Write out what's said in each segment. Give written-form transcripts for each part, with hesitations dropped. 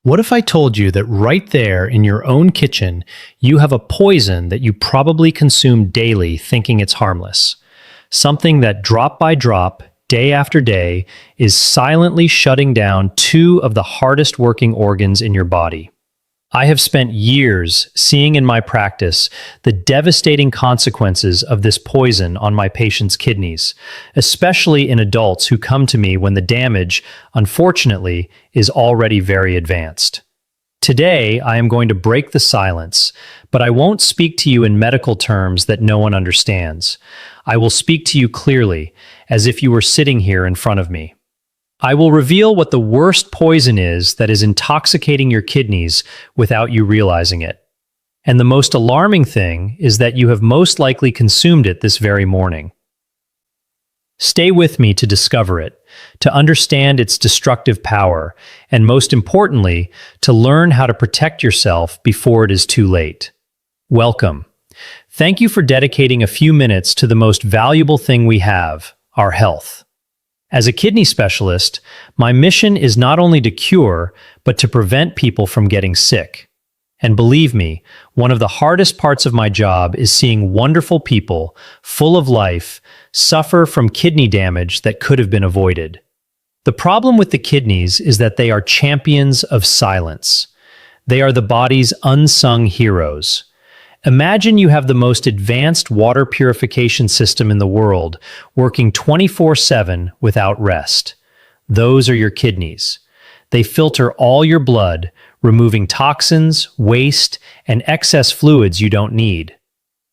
What if I told you that right there in your own kitchen, you have a poison that you probably consume daily thinking it's harmless? Something that drop by drop, day after day, is silently shutting down two of the hardest working organs in your body. I have spent years seeing in my practice the devastating consequences of this poison on my patients' kidneys, especially in adults who come to me when the damage, unfortunately, is already very advanced. Today, I am going to break the silence, but I won't speak to you in medical terms that no one understands. I will speak to you clearly, as if you were sitting here in front of me. I will reveal what the worst poison is that is intoxicating your kidneys without you realizing it. And the most alarming thing is that you have most likely consumed it this very morning. Stay with me to discover it, to understand its destructive power, and most importantly, to learn how to protect yourself before it is too late. Welcome. Thank you for dedicating a few minutes to the most valuable thing we have, our health. As a kidney specialist, my mission is not only to cure, but to prevent people from getting sick. And believe me, one of the hardest parts of my job is seeing wonderful people, full of life, suffer from kidney damage that could have been avoided. The problem with the kidneys is that they are champions of silence. They are the body's unsung heroes. Imagine you have the most advanced water purification system in the world, working 24/7 without rest. Those are your kidneys. They filter all your blood, removing toxins, waste, and excess fluids you don't need.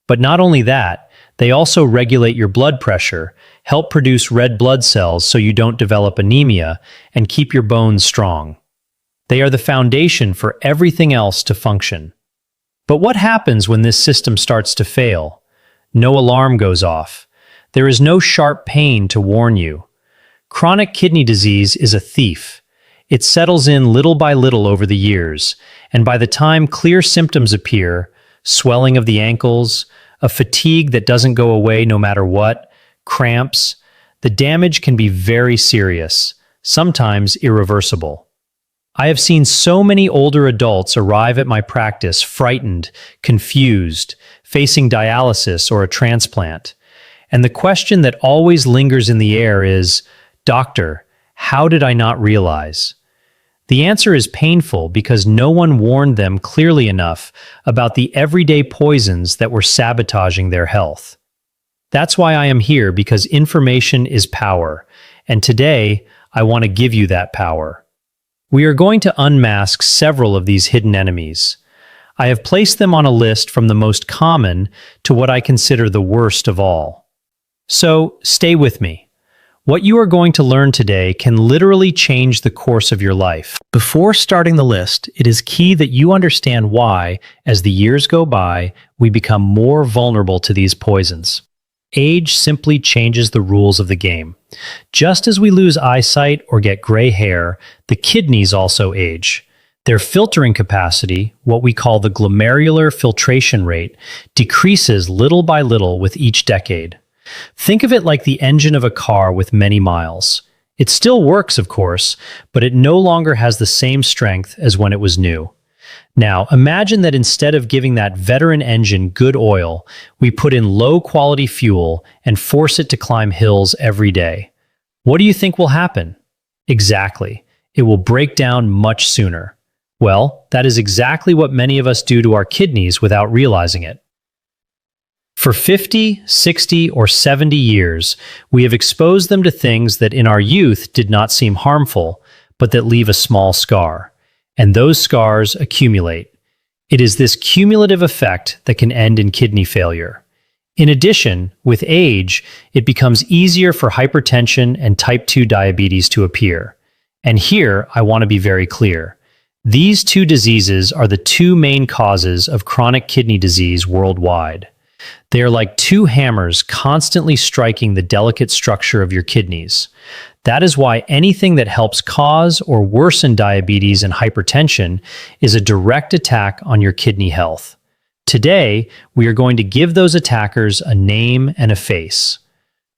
But not only that, they also regulate your blood pressure, help produce red blood cells so you don't develop anemia, and keep your bones strong. They are the foundation for everything else to function. But what happens when this system starts to fail? No alarm goes off. There is no sharp pain to warn you. Chronic kidney disease is a thief. It settles in little by little over the years, and by the time clear symptoms appear, swelling of the ankles, a fatigue that doesn't go away no matter what, cramps, the damage can be very serious, sometimes irreversible. I have seen so many older adults arrive at my practice frightened, confused, facing dialysis or a transplant. And the question that always lingers in the air is, "Doctor, how did I not realize?" The answer is painful because no one warned them clearly enough about the everyday poisons that were sabotaging their health. That's why I am here, because information is power, and today I want to give you that power. We are going to unmask several of these hidden enemies. I have placed them on a list from the most common to what I consider the worst of all. So, stay with me. What you are going to learn today can literally change the course of your life. Before starting the list, it is key that you understand why, as the years go by, we become more vulnerable to these poisons. Age simply changes the rules of the game. Just as we lose eyesight or get gray hair, the kidneys also age. Their filtering capacity, what we call the glomerular filtration rate, decreases little by little with each decade. Think of it like the engine of a car with many miles. It still works, of course, but it no longer has the same strength as when it was new. Now, imagine that instead of giving that veteran engine good oil, we put in low-quality fuel and force it to climb hills every day. What do you think will happen? Exactly. It will break down much sooner. Well, that is exactly what many of us do to our kidneys without realizing it. For 50, 60, or 70 years, we have exposed them to things that in our youth did not seem harmful, but that leave a small scar. And those scars accumulate. It is this cumulative effect that can end in kidney failure. In addition, with age, it becomes easier for hypertension and type 2 diabetes to appear. And here, I want to be very clear. These two diseases are the two main causes of chronic kidney disease worldwide. They are like two hammers constantly striking the delicate structure of your kidneys. That is why anything that helps cause or worsen diabetes and hypertension is a direct attack on your kidney health. Today, we are going to give those attackers a name and a face.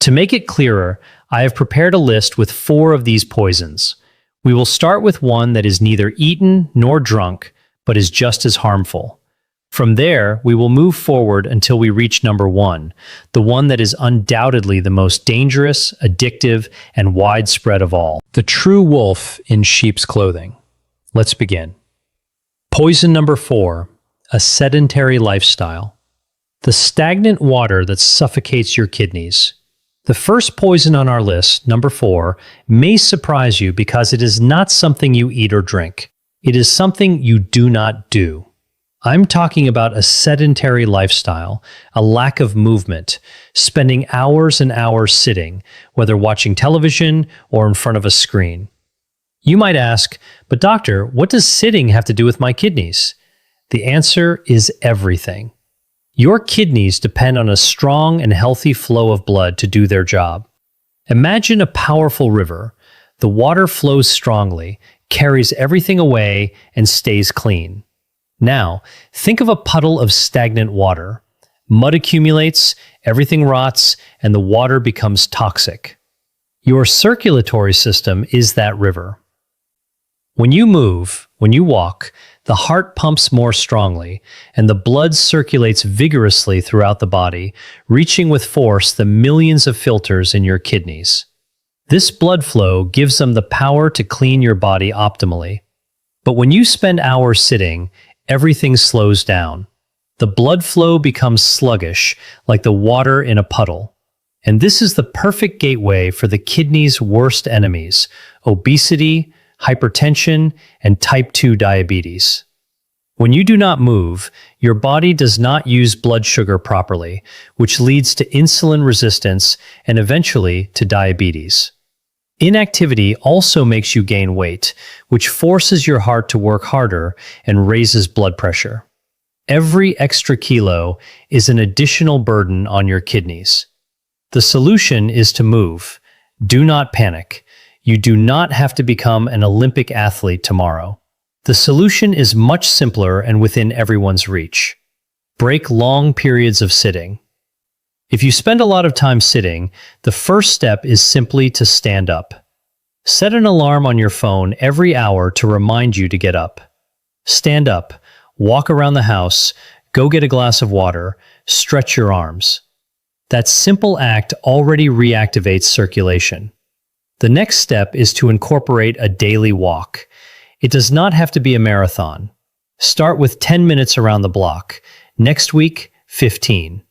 To make it clearer, I have prepared a list with 4 of these poisons. We will start with one that is neither eaten nor drunk, but is just as harmful. From there, we will move forward until we reach number 1, the one that is undoubtedly the most dangerous, addictive, and widespread of all. The true wolf in sheep's clothing. Let's begin. Poison number 4, a sedentary lifestyle. The stagnant water that suffocates your kidneys. The first poison on our list, number 4, may surprise you because it is not something you eat or drink. It is something you do not do. I'm talking about a sedentary lifestyle, a lack of movement, spending hours and hours sitting, whether watching television or in front of a screen. You might ask, but doctor, what does sitting have to do with my kidneys? The answer is everything. Your kidneys depend on a strong and healthy flow of blood to do their job. Imagine a powerful river. The water flows strongly, carries everything away, and stays clean. Now, think of a puddle of stagnant water. Mud accumulates, everything rots, and the water becomes toxic. Your circulatory system is that river. When you move, when you walk, the heart pumps more strongly, and the blood circulates vigorously throughout the body, reaching with force the millions of filters in your kidneys. This blood flow gives them the power to clean your body optimally. But when you spend hours sitting, everything slows down. The blood flow becomes sluggish, like the water in a puddle. And this is the perfect gateway for the kidney's worst enemies: obesity, hypertension, and type 2 diabetes. When you do not move, your body does not use blood sugar properly, which leads to insulin resistance and eventually to diabetes. Inactivity also makes you gain weight, which forces your heart to work harder and raises blood pressure. Every extra kilo is an additional burden on your kidneys. The solution is to move. Do not panic. You do not have to become an Olympic athlete tomorrow. The solution is much simpler and within everyone's reach. Break long periods of sitting. If you spend a lot of time sitting, the first step is simply to stand up. Set an alarm on your phone every hour to remind you to get up. Stand up, walk around the house, go get a glass of water, stretch your arms. That simple act already reactivates circulation. The next step is to incorporate a daily walk. It does not have to be a marathon. Start with 10 minutes around the block. Next week, 15.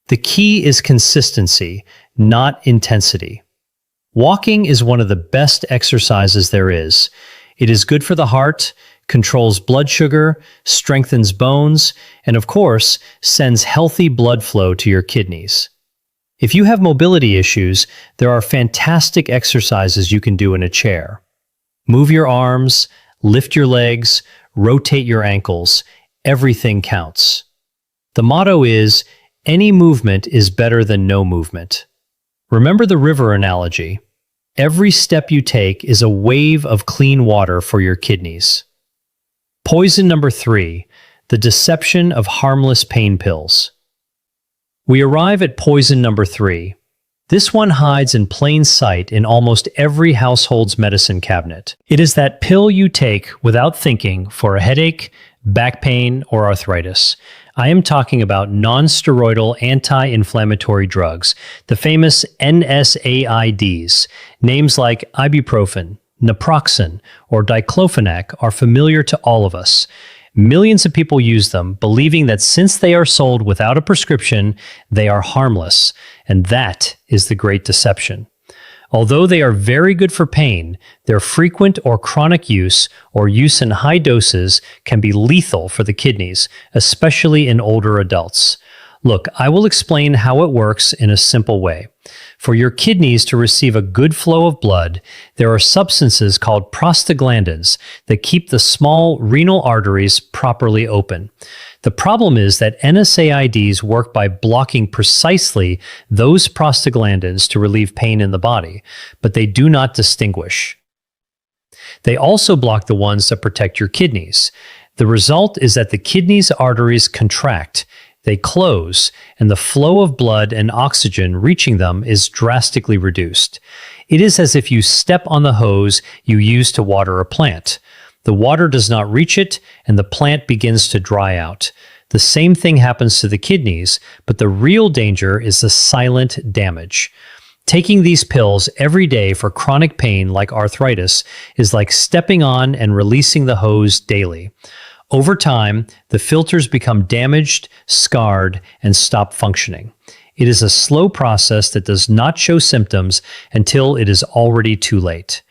The key is consistency, not intensity. Walking is one of the best exercises there is. It is good for the heart, controls blood sugar, strengthens bones, and of course, sends healthy blood flow to your kidneys. If you have mobility issues, there are fantastic exercises you can do in a chair. Move your arms, lift your legs, rotate your ankles. Everything counts. The motto is, any movement is better than no movement. Remember the river analogy. Every step you take is a wave of clean water for your kidneys. Poison number 3, the deception of harmless pain pills. We arrive at poison number 3. This one hides in plain sight in almost every household's medicine cabinet. It is that pill you take without thinking for a headache, back pain, or arthritis. I am talking about non-steroidal anti-inflammatory drugs, the famous NSAIDs. Names like ibuprofen, naproxen, or diclofenac are familiar to all of us. Millions of people use them, believing that since they are sold without a prescription, they are harmless, and that is the great deception. Although they are very good for pain, their frequent or chronic use or use in high doses can be lethal for the kidneys, especially in older adults. Look, I will explain how it works in a simple way. For your kidneys to receive a good flow of blood, there are substances called prostaglandins that keep the small renal arteries properly open. The problem is that NSAIDs work by blocking precisely those prostaglandins to relieve pain in the body, but they do not distinguish. They also block the ones that protect your kidneys. The result is that the kidneys' arteries contract, They close, and the flow of blood and oxygen reaching them is drastically reduced. It is as if you step on the hose you use to water a plant. The water does not reach it, and the plant begins to dry out. The same thing happens to the kidneys, but the real danger is the silent damage. Taking these pills every day for chronic pain like arthritis is like stepping on and releasing the hose daily. Over time, the filters become damaged, scarred, and stop functioning. It is a slow process that does not show symptoms until it is already too late.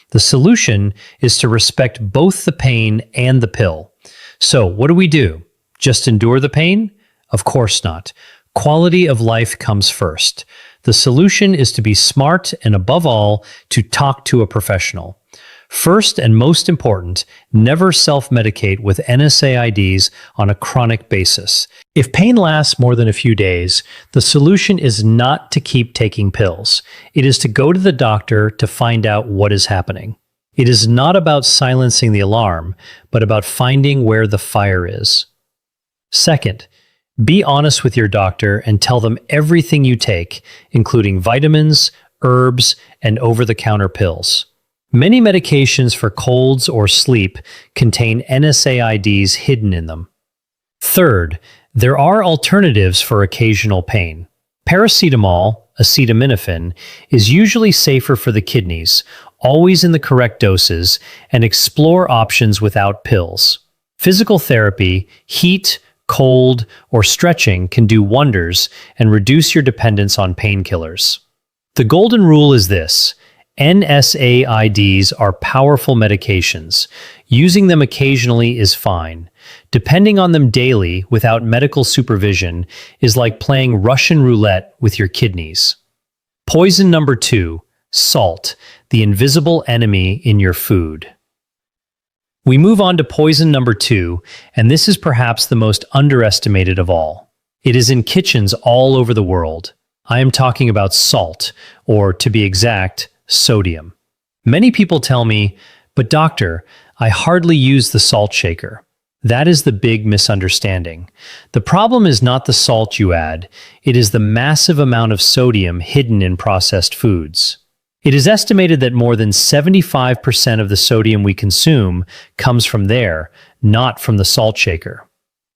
The solution is to respect both the pain and the pill. So, what do? Just endure the pain? Of course not. Quality of life comes first. The solution is to be smart and, above all, to talk to a professional. First and most important, never self-medicate with NSAIDs on a chronic basis. If pain lasts more than a few days, the solution is not to keep taking pills. It is to go to the doctor to find out what is happening. It is not about silencing the alarm, but about finding where the fire is. Second, be honest with your doctor and tell them everything you take, including vitamins, herbs, and over-the-counter pills. Many medications for colds or sleep contain NSAIDs hidden in them. Third, there are alternatives for occasional pain. Paracetamol, acetaminophen, is usually safer for the kidneys, always in the correct doses, and explore options without pills. Physical therapy, heat, cold, or stretching can do wonders and reduce your dependence on painkillers. The golden rule is this: NSAIDs are powerful medications. Using them occasionally is fine. Depending on them daily without medical supervision is like playing Russian roulette with your kidneys. Poison number 2, salt, the invisible enemy in your food. We move on to poison number 2, and this is perhaps the most underestimated of all. It is in kitchens all over the world. I am talking about salt, or to be exact, sodium. Many people tell me, "But doctor, I hardly use the salt shaker." That is the big misunderstanding. The problem is not the salt you add, it is the massive amount of sodium hidden in processed foods. It is estimated that more than 75% of the sodium we consume comes from there, not from the salt shaker.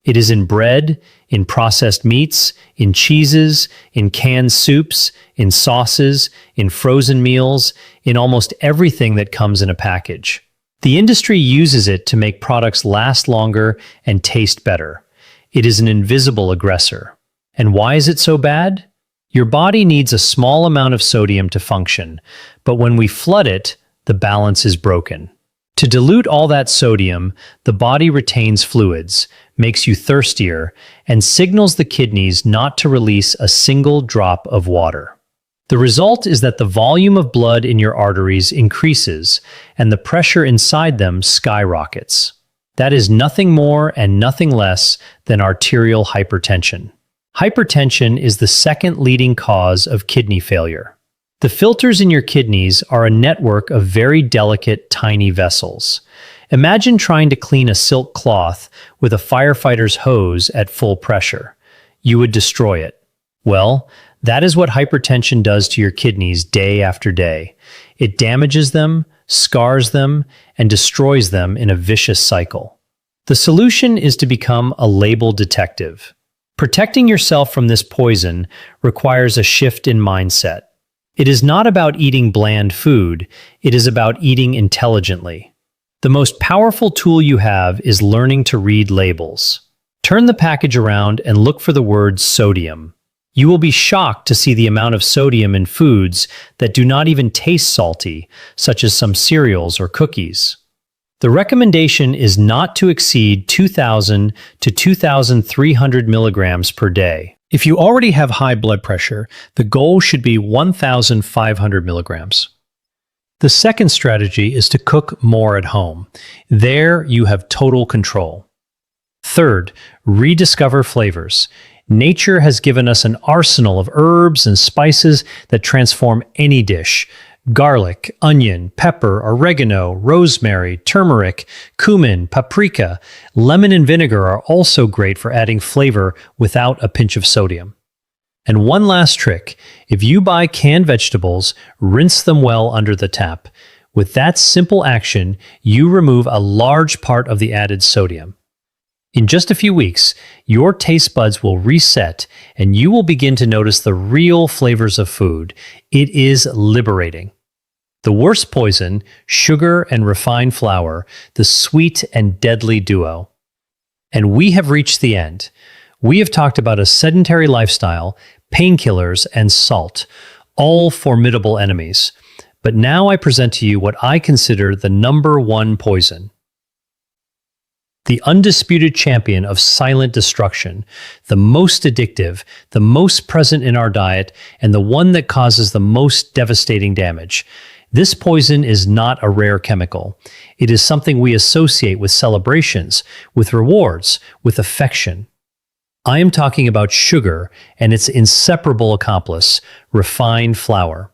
It is in bread, in processed meats, in cheeses, in canned soups, in sauces, in frozen meals, in almost everything that comes in a package. The industry uses it to make products last longer and taste better. It is an invisible aggressor. And why is it so bad? Your body needs a small amount of sodium to function, but when we flood it, the balance is broken. To dilute all that sodium, the body retains fluids, makes you thirstier, and signals the kidneys not to release a single drop of water. The result is that the volume of blood in your arteries increases, and the pressure inside them skyrockets. That is nothing more and nothing less than arterial hypertension. Hypertension is the second leading cause of kidney failure. The filters in your kidneys are a network of very delicate, tiny vessels. Imagine trying to clean a silk cloth with a firefighter's hose at full pressure. You would destroy it. Well, that is what hypertension does to your kidneys day after day. It damages them, scars them, and destroys them in a vicious cycle. The solution is to become a label detective. Protecting yourself from this poison requires a shift in mindset. It is not about eating bland food, it is about eating intelligently. The most powerful tool you have is learning to read labels. Turn the package around and look for the word sodium. You will be shocked to see the amount of sodium in foods that do not even taste salty, such as some cereals or cookies. The recommendation is not to exceed 2,000 to 2,300 milligrams per day. If you already have high blood pressure, the goal should be 1,500 milligrams. The second strategy is to cook more at home. There you have total control. Third, rediscover flavors. Nature has given us an arsenal of herbs and spices that transform any dish. Garlic, onion, pepper, oregano, rosemary, turmeric, cumin, paprika, lemon and vinegar are also great for adding flavor without a pinch of sodium. And one last trick, if you buy canned vegetables, rinse them well under the tap. With that simple action, you remove a large part of the added sodium. In just a few weeks, your taste buds will reset and you will begin to notice the real flavors of food. It is liberating. The worst poison, sugar and refined flour, the sweet and deadly duo. And we have reached the end. We have talked about a sedentary lifestyle, painkillers, and salt, all formidable enemies. But now I present to you what I consider the number one poison. The undisputed champion of silent destruction, the most addictive, the most present in our diet, and the one that causes the most devastating damage. This poison is not a rare chemical. It is something we associate with celebrations, with rewards, with affection. I am talking about sugar and its inseparable accomplice, refined flour.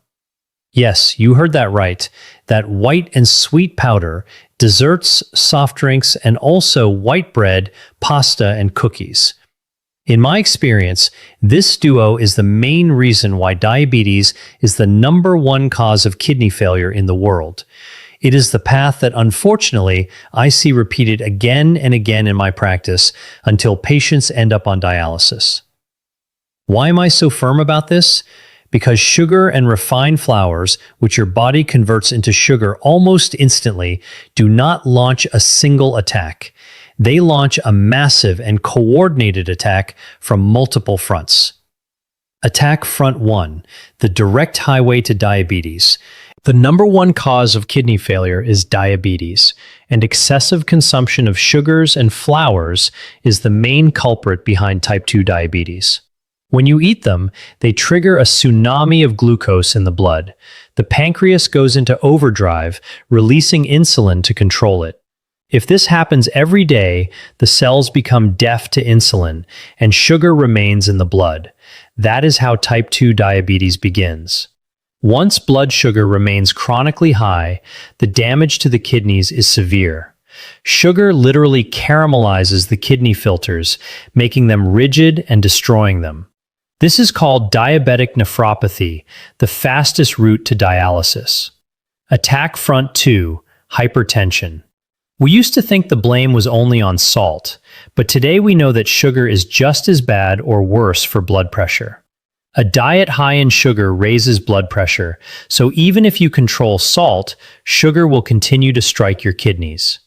Yes, you heard that right. That white and sweet powder, desserts, soft drinks, and also white bread, pasta, and cookies. In my experience, this duo is the main reason why diabetes is the number one cause of kidney failure in the world. It is the path that unfortunately I see repeated again and again in my practice until patients end up on dialysis. Why am I so firm about this? Because sugar and refined flours, which your body converts into sugar almost instantly, do not launch a single attack. They launch a massive and coordinated attack from multiple fronts. Attack Front 1, the direct highway to diabetes. The number one cause of kidney failure is diabetes, and excessive consumption of sugars and flours is the main culprit behind type 2 diabetes. When you eat them, they trigger a tsunami of glucose in the blood. The pancreas goes into overdrive, releasing insulin to control it. If this happens every day, the cells become deaf to insulin, and sugar remains in the blood. That is how type 2 diabetes begins. Once blood sugar remains chronically high, the damage to the kidneys is severe. Sugar literally caramelizes the kidney filters, making them rigid and destroying them. This is called diabetic nephropathy, the fastest route to dialysis. Attack Front 2, hypertension. We used to think the blame was only on salt, but today we know that sugar is just as bad or worse for blood pressure. A diet high in sugar raises blood pressure, so even if you control salt, sugar will continue to strike your kidneys.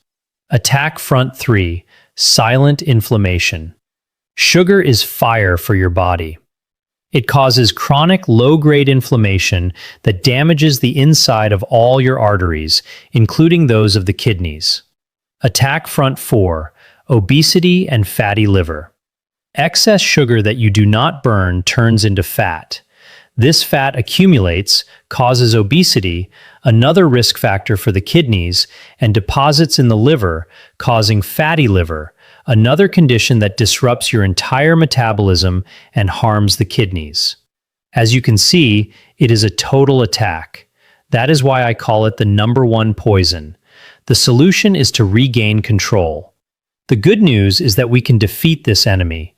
Attack Front 3, silent inflammation. Sugar is fire for your body. It causes chronic low-grade inflammation that damages the inside of all your arteries, including those of the kidneys. Attack Front 4, obesity and fatty liver. Excess sugar that you do not burn turns into fat. This fat accumulates, causes obesity, another risk factor for the kidneys, and deposits in the liver, causing fatty liver, another condition that disrupts your entire metabolism and harms the kidneys. As you can see, it is a total attack. That is why I call it the number one poison. The solution is to regain control. The good news is that we can defeat this enemy.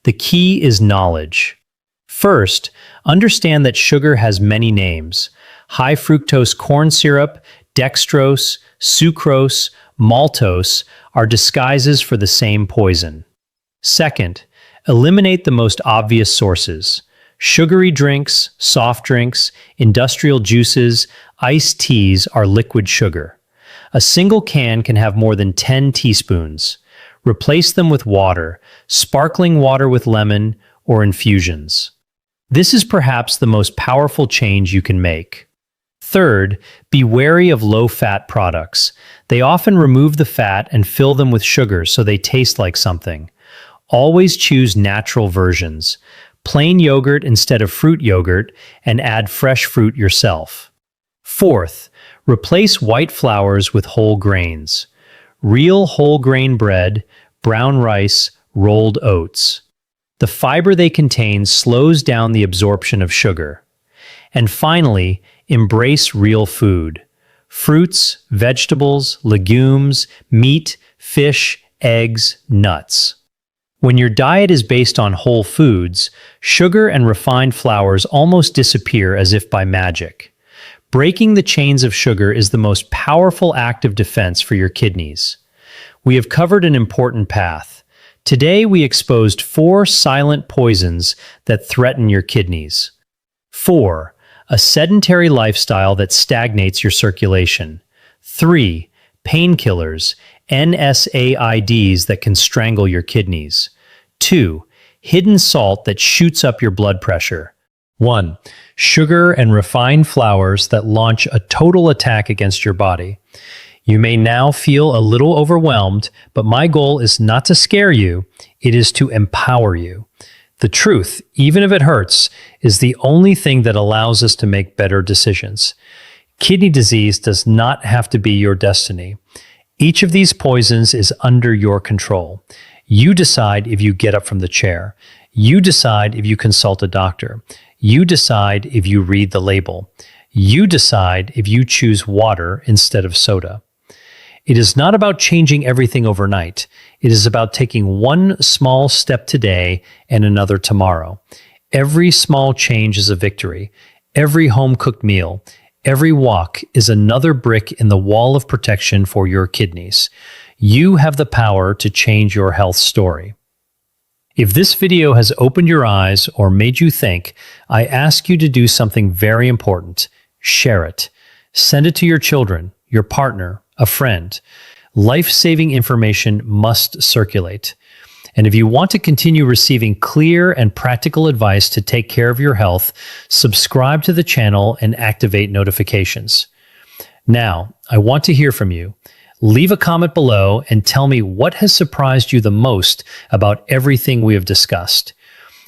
The key is knowledge. First, understand that sugar has many names: high fructose corn syrup, dextrose, sucrose, maltose are disguises for the same poison. Second, eliminate the most obvious sources. Sugary drinks, soft drinks, industrial juices, iced teas are liquid sugar. A single can can have more than 10 teaspoons. Replace them with water, sparkling water with lemon, or infusions. This is perhaps the most powerful change you can make. Third, be wary of low-fat products. They often remove the fat and fill them with sugar so they taste like something. Always choose natural versions. Plain yogurt instead of fruit yogurt, and add fresh fruit yourself. Fourth, replace white flours with whole grains. Real whole grain bread, brown rice, rolled oats. The fiber they contain slows down the absorption of sugar. And finally, embrace real food. Fruits, vegetables, legumes, meat, fish, eggs, nuts. When your diet is based on whole foods, sugar and refined flours almost disappear as if by magic. Breaking the chains of sugar is the most powerful act of defense for your kidneys. We have covered an important path. Today we exposed 4 silent poisons that threaten your kidneys. 4. A sedentary lifestyle that stagnates your circulation. 3. Painkillers, NSAIDs that can strangle your kidneys. 2. Hidden salt that shoots up your blood pressure. 1. Sugar and refined flours that launch a total attack against your body. You may now feel a little overwhelmed, but my goal is not to scare you, it is to empower you. The truth, even if it hurts, is the only thing that allows us to make better decisions. Kidney disease does not have to be your destiny. Each of these poisons is under your control. You decide if you get up from the chair. You decide if you consult a doctor. You decide if you read the label. You decide if you choose water instead of soda. It is not about changing everything overnight. It is about taking one small step today and another tomorrow. Every small change is a victory. Every home-cooked meal, every walk is another brick in the wall of protection for your kidneys. You have the power to change your health story. If this video has opened your eyes or made you think, I ask you to do something very important. Share it. Send it to your children, your partner, a friend. Life-saving information must circulate. And if you want to continue receiving clear and practical advice to take care of your health, subscribe to the channel and activate notifications. Now, I want to hear from you. Leave a comment below and tell me what has surprised you the most about everything we have discussed.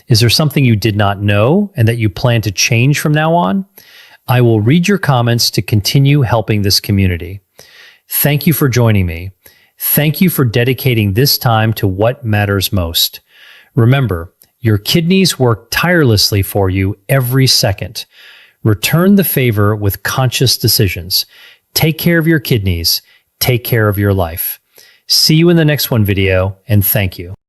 Is there something you did not know and that you plan to change from now on? I will read your comments to continue helping this community. Thank you for joining me. Thank you for dedicating this time to what matters most. Remember, your kidneys work tirelessly for you every second. Return the favor with conscious decisions. Take care of your kidneys. Take care of your life. See you in the next video, and thank you.